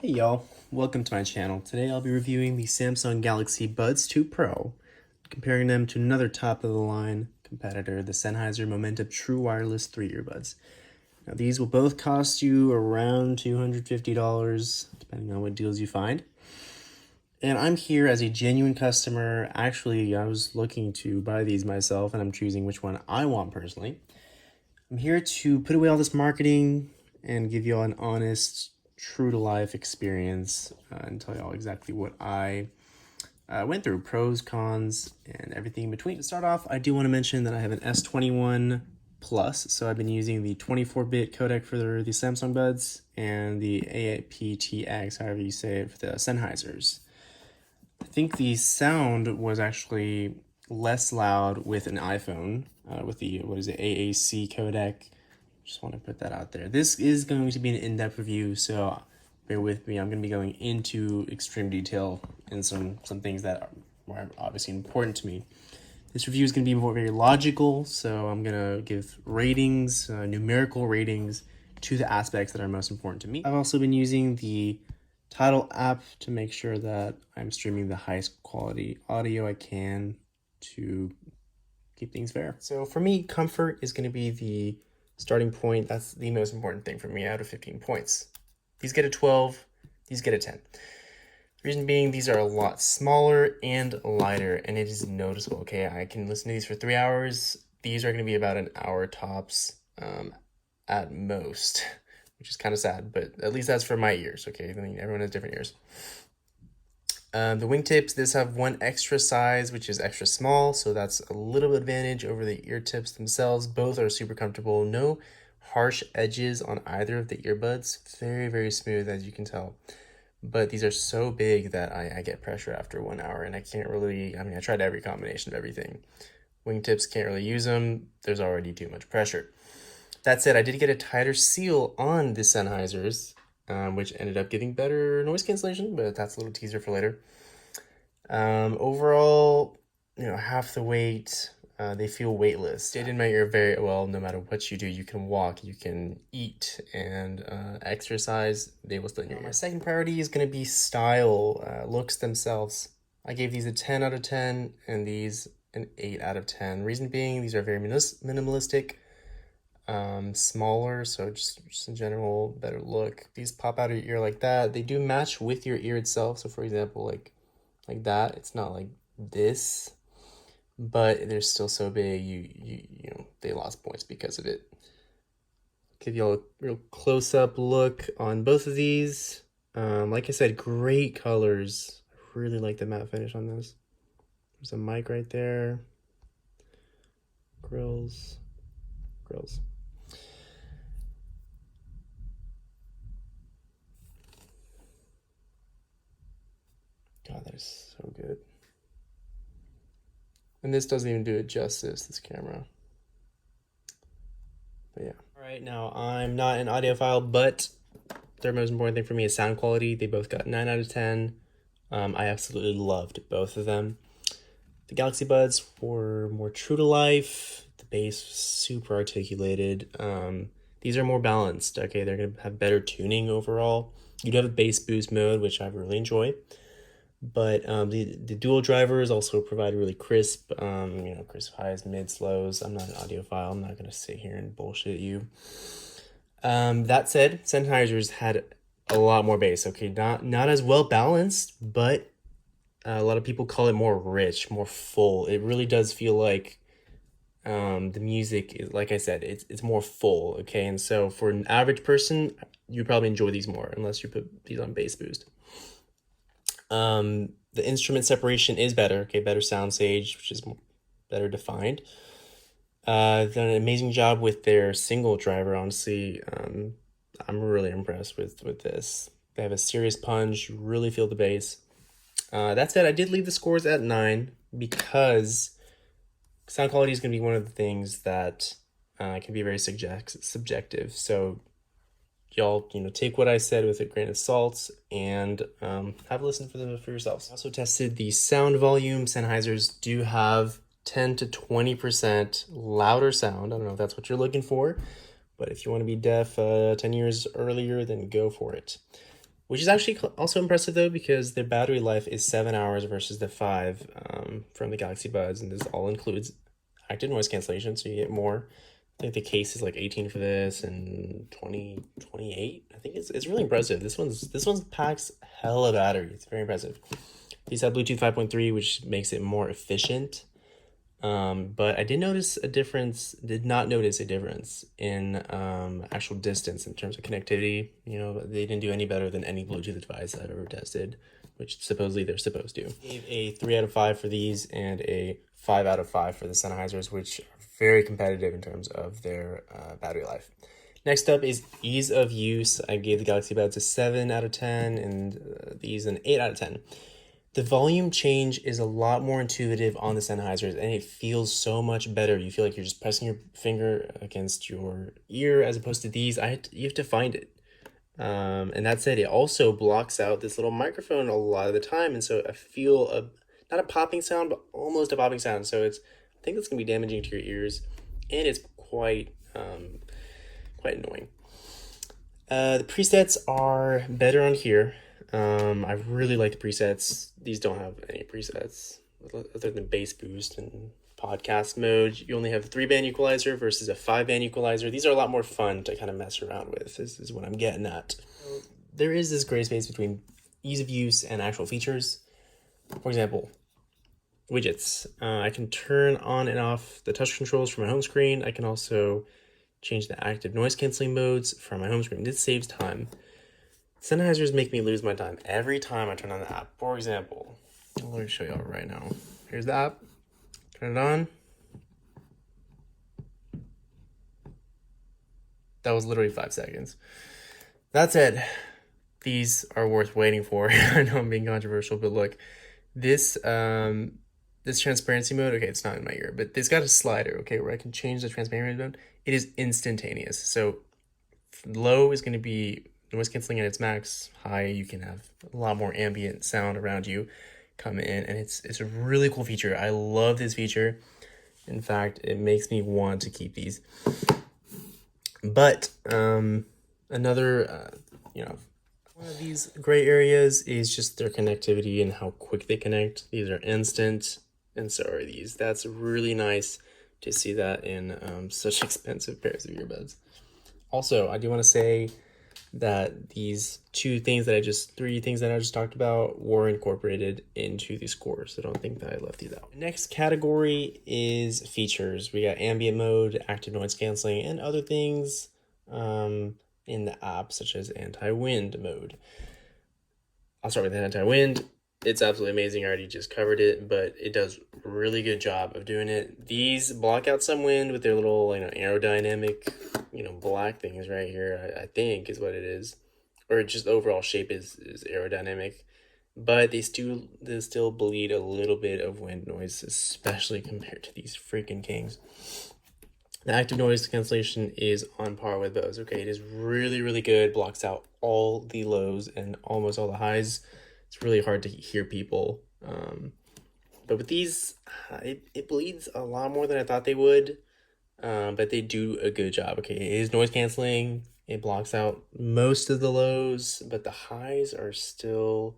Hey y'all, welcome to my channel. Today I'll be reviewing the Samsung Galaxy Buds 2 Pro, comparing them to another top-of-the-line competitor, the Sennheiser Momentum True Wireless 3 earbuds. Now these will both cost you around $250, depending on what deals you find. And I'm here as a genuine customer. Actually, I was looking to buy these myself, and I'm choosing which one I want personally. I'm here to put away all this marketing and give you all an honest, true-to-life experience and tell you all exactly what I went through, pros, cons, and everything in between. To start off, I do want to mention that I have an S21 Plus, so I've been using the 24-bit codec for the Samsung Buds and the aptX, however you say it, for the Sennheisers. I think the sound was actually less loud with an iPhone, with the, AAC codec. Just want to put that out there. This is going to be an in-depth review, so bear with me. I'm going to be going into extreme detail and some things that are obviously important to me. This review is going to be very logical, so I'm going to give ratings, numerical ratings, to the aspects that are most important to me. I've also been using the Tidal app to make sure that I'm streaming the highest quality audio I can to keep things fair. So for me, comfort is going to be the starting point. That's the most important thing for me out of 15 points. These get a 12, these get a 10. Reason being, these are a lot smaller and lighter, and it is noticeable. Okay, I can listen to these for 3 hours. These are going to be about an hour tops at most, which is kind of sad, but at least that's for my ears. Okay, I mean, everyone has different ears. The wingtips, this have one extra size, which is extra small, so that's a little advantage over the ear tips themselves. Both are super comfortable. No harsh edges on either of the earbuds. Very, very smooth, as you can tell. But these are so big that I get pressure after 1 hour, and I can't really, I mean, I tried every combination of everything. Wingtips, can't really use them. There's already too much pressure. That said, I did get a tighter seal on the Sennheisers, which ended up giving better noise cancellation, but that's a little teaser for later. Overall, half the weight. They feel weightless. Stayed in my ear very well. No matter what you do, you can walk, you can eat, and exercise. They will stay in your ear. My second priority is going to be style, looks themselves. I gave these a 10 out of 10, and these an 8 out of 10. Reason being, these are very minimalistic. Smaller, so just in general, better look. These pop out of your ear like that. They do match with your ear itself. So for example, like that, it's not like this, but they're still so big, you know, they lost points because of it. Give y'all a real close-up look on both of these. Like I said, great colors. I really like the matte finish on this. There's a mic right there. Grills. God, that is so good. And this doesn't even do it justice, this camera. But yeah. All right, now I'm not an audiophile, but the most important thing for me is sound quality. They both got 9 out of 10. I absolutely loved both of them. The Galaxy Buds were more true to life. The bass was super articulated. These are more balanced. Okay, they're gonna have better tuning overall. You do have a bass boost mode, which I really enjoy. But the dual drivers also provide really crisp, crisp highs, mids, lows. I'm not an audiophile. I'm not going to sit here and bullshit you. That said, Sennheiser's had a lot more bass. Okay, not as well balanced, but a lot of people call it more rich, more full. It really does feel like the music is, like I said, it's more full. Okay, and so for an average person, you probably enjoy these more unless you put these on bass boost. The instrument separation is better. Okay, better sound stage, which is better defined. They've done an amazing job with their single driver. Honestly, I'm really impressed with this. They have a serious punch. You really feel the bass. That said, I did leave the scores at 9 because sound quality is going to be one of the things that can be very subjective. So y'all, take what I said with a grain of salt and have a listen for yourselves. I also tested the sound volume. Sennheisers do have 10 to 20% louder sound. I don't know if that's what you're looking for, but if you want to be deaf 10 years earlier, then go for it. which is actually also impressive though, because their battery life is 7 hours versus the 5 from the Galaxy Buds, and this all includes active noise cancellation, so you get more. I think the case is like 18 for this and 20, 28. I think it's really impressive. This one's packs hella battery. It's very impressive. These have Bluetooth 5.3, which makes it more efficient. But I did not notice a difference in actual distance in terms of connectivity. You know, they didn't do any better than any Bluetooth device I've ever tested, which supposedly they're supposed to. Gave a 3 out of 5 for these and a 5 out of 5 for the Sennheisers, which are very competitive in terms of their battery life. Next up is ease of use. I gave the Galaxy Buds a 7 out of 10 and these an 8 out of 10. The volume change is a lot more intuitive on the Sennheisers, and it feels so much better. You feel like you're just pressing your finger against your ear, as opposed to these. You have to find it. And that said, it also blocks out this little microphone a lot of the time, and so I feel not a popping sound, but almost a popping sound. So I think that's gonna be damaging to your ears, and it's quite annoying. The presets are better on here. I really like the presets. These don't have any presets other than bass boost and podcast mode. You only have a 3-band equalizer versus a 5-band equalizer. These are a lot more fun to kind of mess around with. This is what I'm getting at. There is this gray space between ease of use and actual features. For example, widgets. I can turn on and off the touch controls from my home screen. I can also change the active noise canceling modes from my home screen. This saves time. Sennheisers make me lose my time every time I turn on the app. For example, let me show y'all right now. Here's the app. Turn it on. That was literally 5 seconds. That said, these are worth waiting for. I know I'm being controversial, but look, this transparency mode, okay, it's not in my ear, but it's got a slider, okay, where I can change the transparency mode. It is instantaneous. So low is going to be noise canceling at its max. High, you can have a lot more ambient sound around you come in, and it's a really cool feature. I love this feature. In fact, it makes me want to keep these. But another one of these gray areas is just their connectivity and how quick they connect. These are instant, and so are these. That's really nice to see that in such expensive pairs of earbuds. Also, I do want to say that these three things that I just talked about were incorporated into these scores. So don't think that I left these out. Next category is features. We got ambient mode, active noise canceling, and other things in the app, such as anti-wind mode. I'll start with anti-wind. It's absolutely amazing. I already just covered it, but it does a really good job of doing it. These block out some wind with their little aerodynamic black things right here, I think is what it is, or just the overall shape is aerodynamic, but they still bleed a little bit of wind noise, especially compared to these freaking kings. The active noise cancellation is on par with those. Okay, it is really, really good, blocks out all the lows and almost all the highs. It's really hard to hear people, but with these, it bleeds a lot more than I thought they would. But they do a good job. Okay, it is noise canceling. It blocks out most of the lows, but the highs are still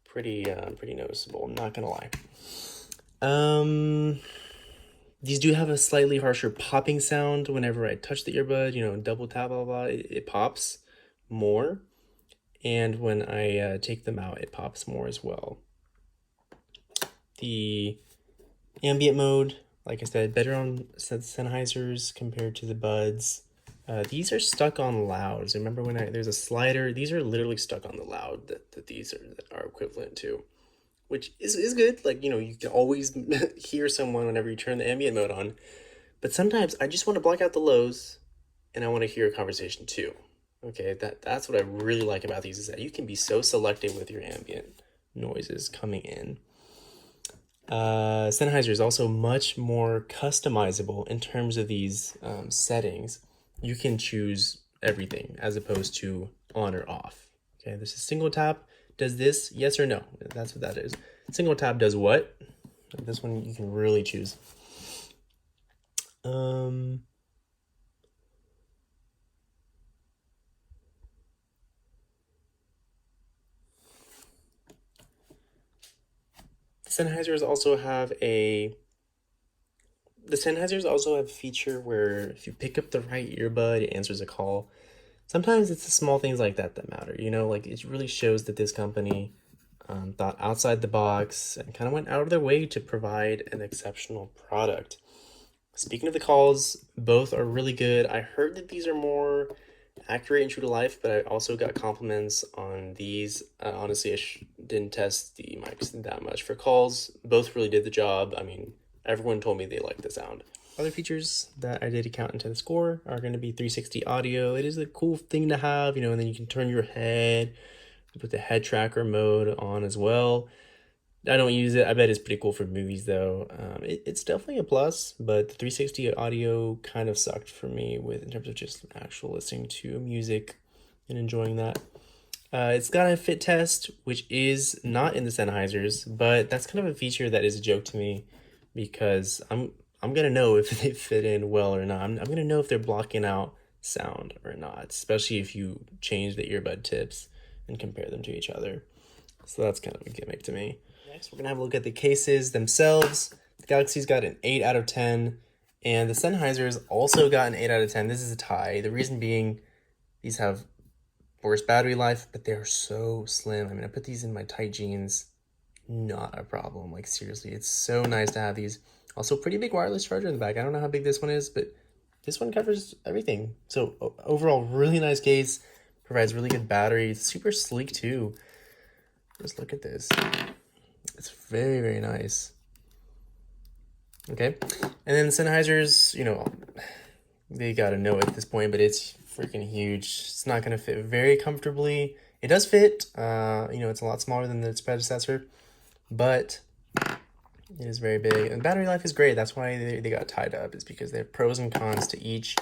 pretty noticeable. I'm not gonna lie. These do have a slightly harsher popping sound whenever I touch the earbud. Double tap, blah blah. It pops more, and when I take them out, it pops more as well. The ambient mode, like I said, better on Sennheisers compared to the Buds. These are stuck on louds. Remember when there's a slider? These are literally stuck on the loud that these are equivalent to, which is good. Like, you can always hear someone whenever you turn the ambient mode on. But sometimes I just want to block out the lows, and I want to hear a conversation too. Okay, that's what I really like about these, is that you can be so selective with your ambient noises coming in. Sennheiser is also much more customizable in terms of these settings. You can choose everything as opposed to on or off. Okay, this is single tap. Does this, yes or no? That's what that is. Single tap does what? This one you can really choose. Sennheisers also have a the Sennheisers also have a feature where if you pick up the right earbud, it answers a call. Sometimes it's the small things like that that matter. You know, like it really shows that this company thought outside the box and kind of went out of their way to provide an exceptional product. Speaking of the calls, both are really good. I heard that these are more accurate and true to life, but I also got compliments on these. Honestly, didn't test the mics that much for calls. Both really did the job. I mean, everyone told me they liked the sound. Other features that I did count into the score are going to be 360 audio. It is a cool thing to have, you know, and then you can turn your head, put the head tracker mode on as well. I don't use it. I bet it's pretty cool for movies though. It's definitely a plus, but the 360 audio kind of sucked for me with in terms of just actual listening to music and enjoying that. It's got a fit test, which is not in the Sennheisers, but that's kind of a feature that is a joke to me because I'm gonna know if they fit in well or not. I'm gonna know if they're blocking out sound or not, especially if you change the earbud tips and compare them to each other. So that's kind of a gimmick to me. Next, we're gonna have a look at the cases themselves. The Galaxy's got an 8 out of 10, and the Sennheiser's also got an 8 out of 10. This is a tie. The reason being, these have worse battery life, but they're so slim. I mean, I put these in my tight jeans, not a problem. Like seriously, it's so nice to have these. Also, pretty big wireless charger in the back. I don't know how big this one is, but this one covers everything. So overall, really nice case. Provides really good battery. It's super sleek too. Just look at this. It's very, very nice. Okay. And then the Sennheisers, you know, they gotta know it at this point, but it's freaking huge. It's not gonna fit very comfortably. It does fit. You know, it's a lot smaller than its predecessor, but it is very big. And battery life is great. That's why they got tied up, is because they have pros and cons to each.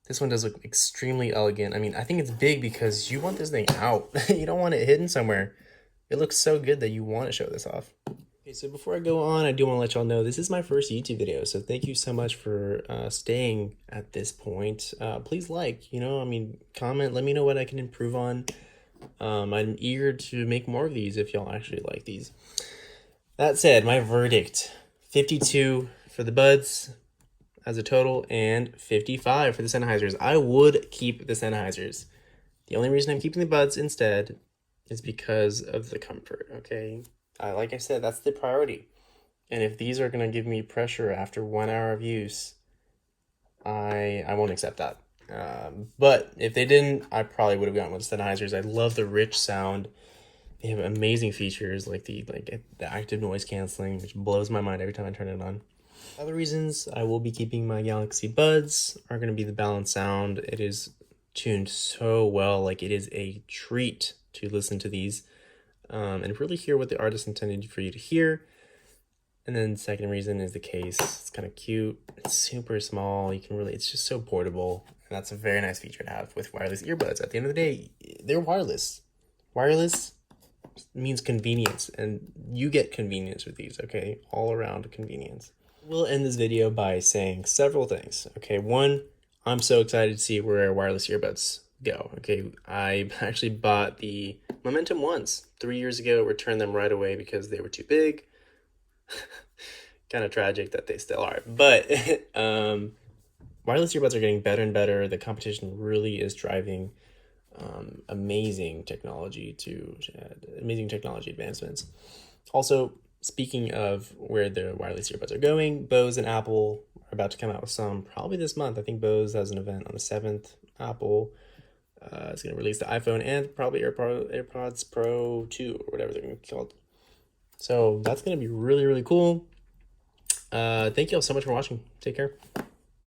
This one does look extremely elegant. I mean, I think it's big because you want this thing out. You don't want it hidden somewhere. It looks so good that you want to show this off. Okay, so before I go on, I do want to let y'all know this is my first YouTube video, so thank you so much for staying at this point. Please you know, I mean, comment, let me know what I can improve on. I'm eager to make more of these if y'all actually like these. That said, my verdict, 52 for the Buds as a total and 55 for the Sennheisers. I would keep the Sennheisers. The only reason I'm keeping the Buds instead is because of the comfort, okay? Like I said, that's the priority. And if these are going to give me pressure after 1 hour of use, I won't accept that. But if they didn't, I probably would have gone with the Sennheisers. I love the rich sound. They have amazing features like the active noise canceling, which blows my mind every time I turn it on. Other reasons I will be keeping my Galaxy Buds are going to be the balanced sound. It is tuned so well, like it is a treat to listen to these and really hear what the artist intended for you to hear. And then the second reason is the case. It's kind of cute. It's super small. It's just so portable. And that's a very nice feature to have with wireless earbuds. At the end of the day, they're wireless. Wireless means convenience, and you get convenience with these, okay? All around convenience. We'll end this video by saying several things. Okay, one, I'm so excited to see where wireless earbuds go. Okay, I actually bought the Momentum ones 3 years ago, returned them right away because they were too big. Kind of tragic that they still are, but wireless earbuds are getting better and better. The competition really is driving amazing technology advancements. Also, speaking of where the wireless earbuds are going, Bose and Apple are about to come out with some probably this month. I think Bose has an event on the 7th. Apple is going to release the iPhone and probably AirPods Pro 2 or whatever they're going to be called. So that's going to be really, really cool. Thank you all so much for watching. Take care.